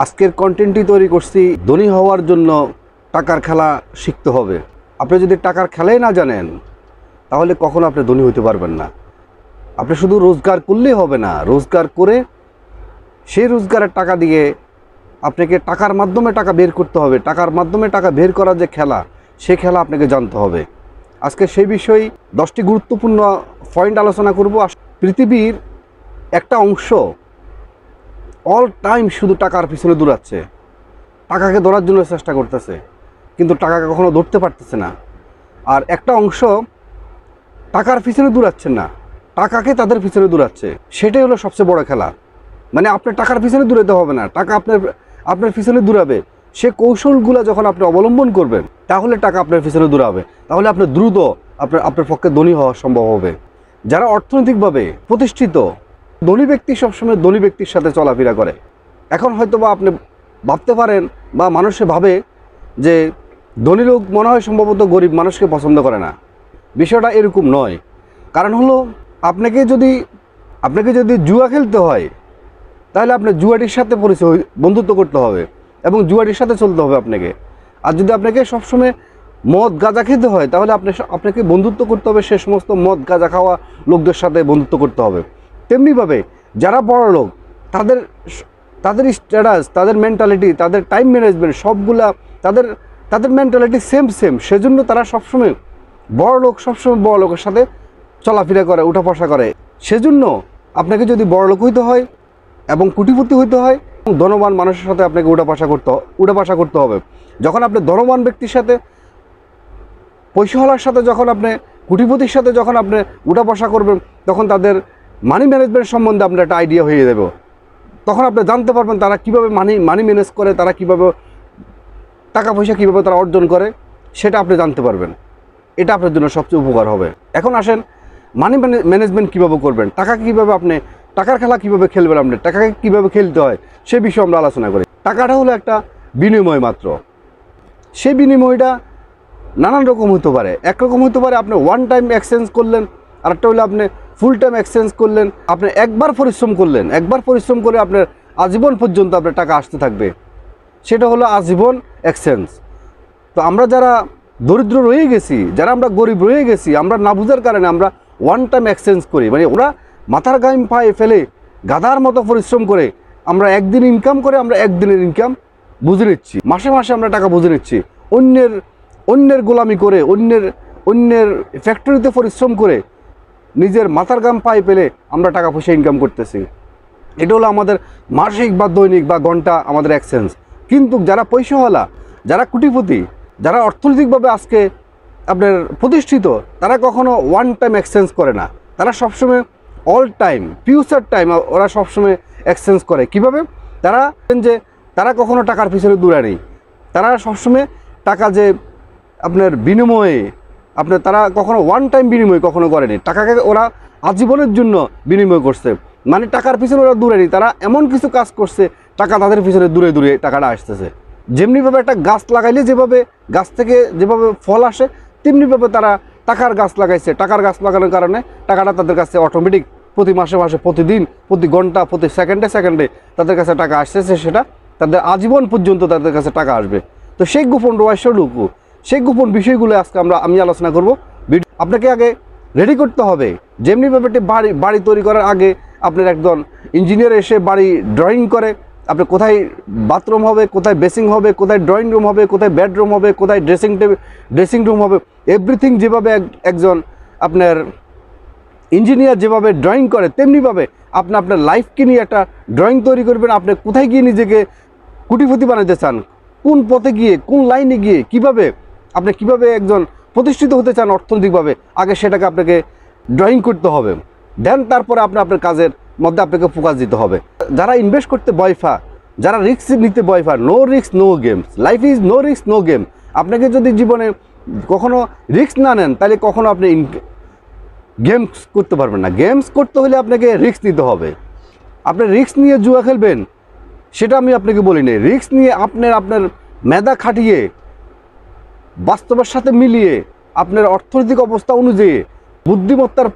আজকের কন্টেন্টটি তৈরি করছি ধনী হওয়ার জন্য টাকার খেলা শিখতে হবে। আপনি যদি টাকার খেলাই না জানেন তাহলে কখনো আপনি ধনী হতে পারবেন না। আপনি শুধু রোজগার করলেই হবে না, রোজগার করে সেই রোজগারের টাকা দিয়ে আপনাকে টাকার মাধ্যমে টাকা বের করতে হবে। টাকার মাধ্যমে টাকা বের করার যে খেলা, সে খেলা আপনাকে জানতে হবে। আজকে সেই বিষয়ে 10টি গুরুত্বপূর্ণ পয়েন্ট আলোচনা করব। পৃথিবীর একটা অংশ অল টাইম শুধু টাকার পিছনে দৌড়াচ্ছে, টাকাকে ধরার জন্য চেষ্টা করতেছে, কিন্তু টাকাকে কখনো ধরতে পারতেছে না। আর একটা অংশ টাকার পিছনে দৌড়াচ্ছে না, টাকাকে তাদের পিছনে দৌড়াচ্ছে। সেটাই হলো সবচেয়ে বড় খেলা। মানে আপনার টাকার পিছনে দৌড়াতে হবে না, টাকা আপনার পিছনে দৌড়াবে। সে কৌশলগুলো যখন আপনি অবলম্বন করবেন তাহলে টাকা আপনার পিছনে দৌড়াবে, তাহলে আপনি দ্রুত আপনার পক্ষে ধনী হওয়া সম্ভব হবে। যারা অর্থনৈতিকভাবে প্রতিষ্ঠিত, ধনী ব্যক্তি সবসময় ধনী ব্যক্তির সাথে চলাফেরা করে। এখন হয়তো বা আপনি ভাবতে পারেন বা মানুষে ভাবে যে ধনী লোক মনে হয় সম্ভবত গরিব মানুষকে পছন্দ করে না। বিষয়টা এরকম নয়। কারণ হলো আপনাকে যদি জুয়া খেলতে হয় তাহলে আপনার জুয়াটির সাথে বন্ধুত্ব করতে হবে এবং জুয়াটির সাথে চলতে হবে আপনাকে। আর যদি আপনাকে সবসময় মদ গাঁজা খেতে হয় তাহলে আপনাকে বন্ধুত্ব করতে হবে সে সমস্ত মদ গাঁজা খাওয়া লোকদের সাথে বন্ধুত্ব করতে হবে। তেমনিভাবে যারা বড় লোক, তাদের স্ট্যাটাস, তাদের মেন্টালিটি, তাদের টাইম ম্যানেজমেন্ট সবগুলা তাদের মেন্টালিটি সেম। সেজন্য তারা সবসময় বড় লোকের সাথে চলাফেরা করে, উঠা বসা করে। সেজন্য আপনাকে যদি বড় লোক হইতে হয় এবং কোটিপতি হইতে হয়, ধনবান মানুষের সাথে আপনাকে উঠা বসা করতে হবে। যখন আপনি ধনবান ব্যক্তির সাথে, পয়সাওয়ালার সাথে, যখন আপনি কোটিপতির সাথে যখন আপনি উঠা বসা করবেন, তখন তাদের মানি ম্যানেজমেন্ট সম্বন্ধে আপনার একটা আইডিয়া হয়ে যাবে। তখন আপনি জানতে পারবেন তারা কীভাবে মানি ম্যানেজ করে, তারা কীভাবে টাকা পয়সা কীভাবে তারা অর্জন করে, সেটা আপনি জানতে পারবেন। এটা আপনার জন্য সবচেয়ে উপকার হবে। এখন আসেন, মানি ম্যানেজমেন্ট কীভাবে করবেন, টাকার খেলা কীভাবে খেলবেন, আপনি টাকাকে কীভাবে খেলতে হয় সে বিষয়ে আমরা আলোচনা করি। টাকাটা হলো একটা বিনিময় মাত্র। সেই বিনিময়টা নানান রকম হতে পারে। একরকম হতে পারে আপনি ওয়ান টাইম এক্সচেঞ্জ করলেন, আরেকটা হলো আপনি ফুল টাইম এক্সচেঞ্জ করলেন। আপনি একবার পরিশ্রম করে আপনার আজীবন পর্যন্ত আপনার টাকা আসতে থাকবে, সেটা হলো আজীবন এক্সচেঞ্জ। তো আমরা যারা দরিদ্র রয়ে গেছি, যারা আমরা গরিব রয়ে গেছি, আমরা না বুঝার কারণে আমরা ওয়ান টাইম এক্সচেঞ্জ করি। মানে ওরা মাথার গাম পায়ে ফেলে গাধার মতো পরিশ্রম করে আমরা একদিন ইনকাম করে আমরা একদিনের ইনকাম বুঝে নিচ্ছি, মাসে আমরা টাকা বুঝে নিচ্ছি। অন্যের গোলামি করে, অন্যের ফ্যাক্টরিতে পরিশ্রম করে নিজের মাথার গাম পায়ে পেলে আমরা টাকা পয়সা ইনকাম করতেছি। এটা হলো আমাদের মাসিক বা দৈনিক বা ঘন্টা আমাদের এক্সচেঞ্জ। কিন্তু যারা পয়সাওয়ালা, যারা কোটিপতি, যারা অর্থনৈতিকভাবে আজকে আপনার প্রতিষ্ঠিত, তারা কখনো ওয়ান টাইম এক্সচেঞ্জ করে না। তারা সবসময় অল টাইম, ফিউচার টাইম ওরা সবসময় এক্সচেঞ্জ করে। কিভাবে? তারা কখনো টাকার পিছনে দৌড়ায় নেই। তারা সবসময় টাকা যে আপনার বিনিময়ে তারা কখনো ওয়ান টাইম বিনিময় কখনো করেনি। টাকাকে ওরা আজীবনের জন্য বিনিময় করছে। মানে টাকার পিছনে ওরা দূরেনি, তারা এমন কিছু কাজ করছে টাকা তাদের পিছনে দূরে টাকাটা আসতেছে। যেমনিভাবে একটা গাছ লাগাইলে যেভাবে গাছ থেকে যেভাবে ফল আসে, তেমনিভাবে তারা টাকার গাছ লাগাইছে। টাকার গাছ লাগানোর কারণে টাকাটা তাদের কাছে অটোমেটিক প্রতি মাসে প্রতিদিন, প্রতি ঘন্টা, প্রতি সেকেন্ডে তাদের কাছে টাকা আসতেছে। সেটা তাদের আজীবন পর্যন্ত তাদের কাছে টাকা আসবে। তো সেই গোপন রহস্যটুকু, সেই গোপন বিষয়গুলো আজকে আমি আলোচনা করব। আপনাকে আগে রেডি করতে হবে। যেমনিভাবে একটি বাড়ি তৈরি করার আগে আপনার একজন ইঞ্জিনিয়ার এসে বাড়ি ড্রয়িং করে, আপনার কোথায় বাথরুম হবে, কোথায় বেসিং হবে, কোথায় ড্রয়িং রুম হবে, কোথায় বেডরুম হবে, কোথায় ড্রেসিং রুম হবে, এভরিথিং যেভাবে একজন আপনার ইঞ্জিনিয়ার যেভাবে ড্রয়িং করে, তেমনিভাবে আপনার লাইফকে নিয়ে একটা ড্রয়িং তৈরি করবেন। আপনি কোথায় গিয়ে নিজেকে কোটিপতি বানাতে চান, কোন পথে গিয়ে, কোন লাইনে গিয়ে, কিভাবে একজন প্রতিষ্ঠিত হতে চান অর্থনৈতিকভাবে, আগে সেটাকে আপনাকে ড্রয়িং করতে হবে। দেন তারপরে আপনার কাজের মধ্যে আপনাকে ফোকাস দিতে হবে। যারা ইনভেস্ট করতে ভয়ফা, যারা রিস্ক নিতে ভয়ফা, no risk no games, life is no risk no game. আপনাকে যদি জীবনে কখনো রিস্ক না নেন তাহলে কখনো আপনি গেমস করতে পারবেন না। গেমস করতে হলে আপনাকে রিস্ক নিতে হবে। আপনি রিস্ক নিয়ে জুয়া খেলবেন সেটা আমি আপনাকে বলি নাই। রিস্ক নিয়ে আপনার মেধা খাটিয়ে, বাস্তবের সাথে মিলিয়ে, আপনার অর্থনৈতিক অবস্থা অনুযায়ী, বুদ্ধিমত্তার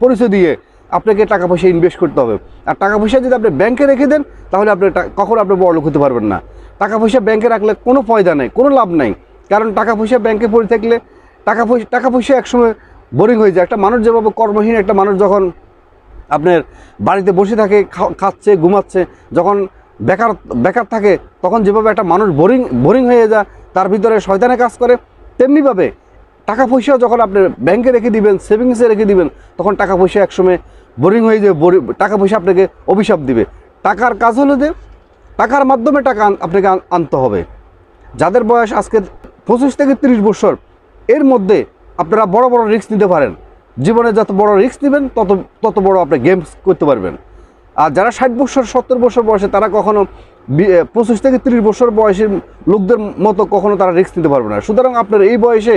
পরিচয় দিয়ে আপনাকে টাকা পয়সা ইনভেস্ট করতে হবে। আর টাকা পয়সা যদি আপনি ব্যাংকে রেখে দেন তাহলে আপনি কখনো আপনি বড়লোক হতে পারবেন না। টাকা পয়সা ব্যাংকে রাখলে কোনো ফায়দা নেই, কোনো লাভ নাই। কারণ টাকা পয়সা ব্যাংকে পড়ে থাকলে টাকা পয়সা একসময় বোরিং হয়ে যায়। একটা মানুষ যেভাবে কর্মহীন একটা মানুষ যখন আপনার বাড়িতে বসে থাকে, খাচ্ছে, ঘুমাচ্ছে, যখন বেকার থাকে, তখন যেভাবে একটা মানুষ বোরিং হয়ে যায়, তার ভিতরে শয়তানে কাজ করে, তেমনিভাবে টাকা পয়সা যখন আপনি ব্যাংকে রেখে দিবেন, সেভিংসে রেখে দিবেন, তখন টাকা পয়সা একসময় বোরিং হয়ে যাবে। টাকা পয়সা আপনাকে অভিশাপ দিবে। টাকার কাজ হলো যে টাকার মাধ্যমে টাকা আপনাকে আনতে হবে। যাদের বয়স আজকে 25 থেকে 30 বছর, এর মধ্যে আপনারা বড় বড় রিস্ক নিতে পারেন। জীবনে যত বড় রিস্ক নেবেন তত বড় আপনি গেমস করতে পারবেন। আর যারা 60 বছর 70 বছর বয়সে, তারা কখনো 25 থেকে 30 বছর বয়সের লোকদের মতো কখনো তারা রিস্ক নিতে পারবে না। সুতরাং আপনার এই বয়সে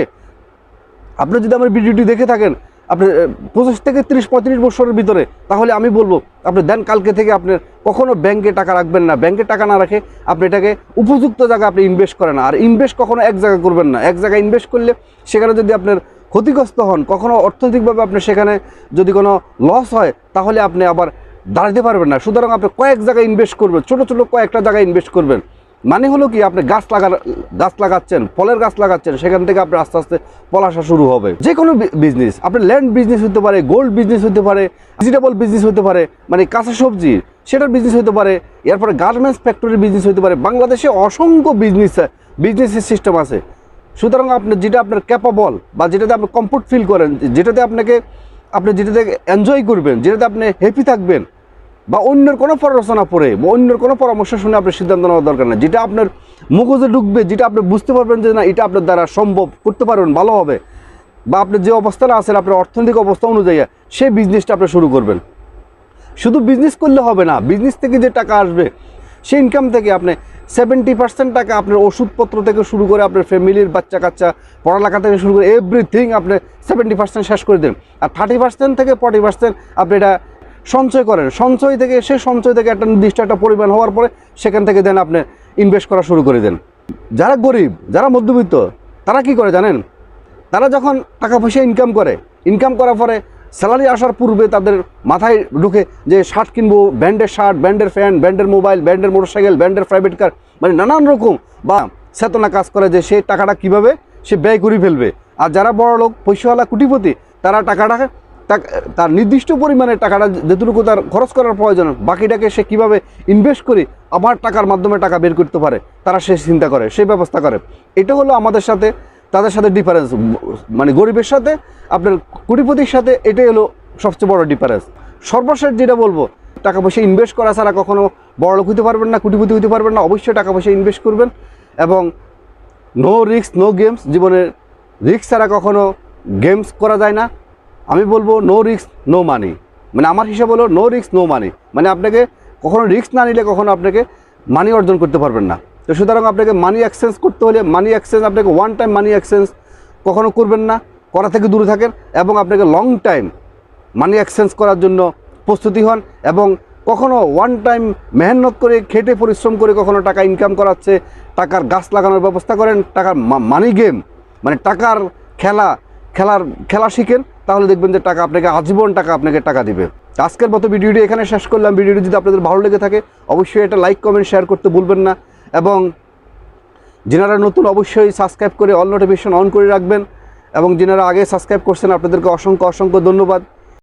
আপনি যদি আমার ভিডিওটি দেখে থাকেন, আপনি 25 থেকে 30-35 বছরের ভিতরে, তাহলে আমি বলবো আপনি দেন কালকে থেকে আপনি কখনো ব্যাংকে টাকা রাখবেন না। ব্যাংকে টাকা না রাখে আপনি এটাকে উপযুক্ত জায়গায় আপনি ইনভেস্ট করেন। আর ইনভেস্ট কখনো এক জায়গায় করবেন না। এক জায়গায় ইনভেস্ট করলে সেখানে যদি আপনার ক্ষতিগ্রস্ত হন, কখনো অর্থনৈতিকভাবে আপনার সেখানে যদি কোনো লস হয়, তাহলে আপনি আবার দাঁড়াতে পারবেন না। সুতরাং আপনি কয়েক জায়গায় ইনভেস্ট করবেন, ছোটো ছোটো কয়েকটা জায়গায় ইনভেস্ট করবেন। মানে হলো কি, আপনি গাছ লাগাচ্ছেন, ফলের গাছ লাগাচ্ছেন, সেখান থেকে আপনার আস্তে আস্তে ফল আসা শুরু হবে। যে কোনো বিজনেস, আপনার ল্যান্ড বিজনেস হতে পারে, গোল্ড বিজনেস হতে পারে, ভেজিটেবল বিজনেস হতে পারে, মানে কাঁচা সবজি সেটার বিজনেস হতে পারে, এরপরে গার্মেন্টস ফ্যাক্টরির বিজনেস হতে পারে। বাংলাদেশে অসংখ্য বিজনেসের সিস্টেম আছে। সুতরাং আপনি যেটা আপনার ক্যাপাবল বা যেটাতে আপনি কমফোর্ট ফিল করেন, আপনি যেটাতে এনজয় করবেন, যেটাতে আপনি হ্যাপি থাকবেন, বা অন্যের কোনো পড়াশোনা পড়ে বা অন্যের কোনো পরামর্শ শুনে আপনার সিদ্ধান্ত নেওয়ার দরকার নেই। যেটা আপনার মগজে ঢুকবে, যেটা আপনি বুঝতে পারবেন যে না এটা আপনার দ্বারা সম্ভব, করতে পারবেন, ভালো হবে, বা আপনি যে অবস্থানে আছেন আপনার অর্থনৈতিক অবস্থা অনুযায়ী সেই বিজনেসটা আপনি শুরু করবেন। শুধু বিজনেস করলে হবে না, বিজনেস থেকে যে টাকা আসবে সেই ইনকাম থেকে আপনি 70% টাকা আপনার ওষুধপত্র থেকে শুরু করে আপনার ফ্যামিলির বাচ্চা কাচ্চা পড়ালেখা থেকে শুরু করে এভরিথিং আপনি 70% শেষ করে দেন। আর 30% থেকে 40% আপনি এটা সঞ্চয় করেন। সঞ্চয় থেকে একটা নির্দিষ্ট একটা পরিমাণ হওয়ার পরে সেখান থেকে দেন আপনি ইনভেস্ট করা শুরু করে দেন। যারা গরিব, যারা মধ্যবিত্ত, তারা কি করে জানেন? তারা যখন টাকা পয়সা ইনকাম করার পরে স্যালারি আসার পূর্বে তাদের মাথায় ঢুকে যে শার্ট কিনবো, ব্র্যান্ডের শার্ট, ব্র্যান্ডের ফ্যান, ব্র্যান্ডের মোবাইল, ব্র্যান্ডের মোটরসাইকেল, ব্র্যান্ডের প্রাইভেট কার, মানে নানান রকম বা চেতনা কাজ করে যে সেই টাকাটা কীভাবে সে ব্যয় করে ফেলবে। আর যারা বড় লোক, পয়সাওয়ালা, কোটিপতি, তারা টাকাটাকে তার নির্দিষ্ট পরিমাণে টাকাটা যেটুকু তার খরচ করার প্রয়োজন, বাকিটাকে সে কীভাবে ইনভেস্ট করে আবার টাকার মাধ্যমে টাকা বের করতে পারে, তারা সে চিন্তা করে, সেই ব্যবস্থা করে। এটা হলো তাদের সাথে ডিফারেন্স। মানে গরিবের সাথে আপনার কোটিপতির সাথে এটাই হলো সবচেয়ে বড় ডিফারেন্স। সর্বশেষ যেটা বলবো, টাকা পয়সা ইনভেস্ট করা ছাড়া কখনো বড়লোক হতে পারবেন না, কোটিপতি হতে পারবেন না। অবশ্যই টাকা পয়সা ইনভেস্ট করবেন এবং নো রিস্ক নো গেমস। জীবনে রিস্ক ছাড়া কখনো গেমস করা যায় না। আমি বলবো নো রিস্ক নো মানি। মানে আমার হিসাব হলো নো রিস্ক নো মানি। মানে আপনাকে কখনো রিস্ক না নিলে কখনো আপনাকে মানি অর্জন করতে পারবেন না। তো সুতরাং আপনাকে মানি এক্সচেঞ্জ করতে হলে আপনাকে ওয়ান টাইম মানি এক্সচেঞ্জ কখনো করবেন না, করা থেকে দূরে থাকেন, এবং আপনাকে লং টাইম মানি এক্সচেঞ্জ করার জন্য প্রস্তুতি হন। এবং কখনো ওয়ান টাইম মেহনত করে খেটে পরিশ্রম করে কখনো টাকা ইনকাম করাচ্ছে, টাকার গাছ লাগানোর ব্যবস্থা করেন, টাকার মানি গেম মানে টাকার খেলা শিখেন, তাহলে দেখবেন যে টাকা আপনাকে আজীবন টাকা দিবে। আজকের মতো ভিডিওটি এখানে শেষ করলাম। ভিডিওটি যদি আপনাদের ভালো লেগে থাকে অবশ্যই এটা লাইক, কমেন্ট, শেয়ার করতে ভুলবেন না, এবং যারা নতুন অবশ্যই সাবস্ক্রাইব করে অল নোটিফিকেশন অন করে রাখবেন, এবং যারা আগে সাবস্ক্রাইব করছেন আপনাদেরকে অসংখ্য ধন্যবাদ।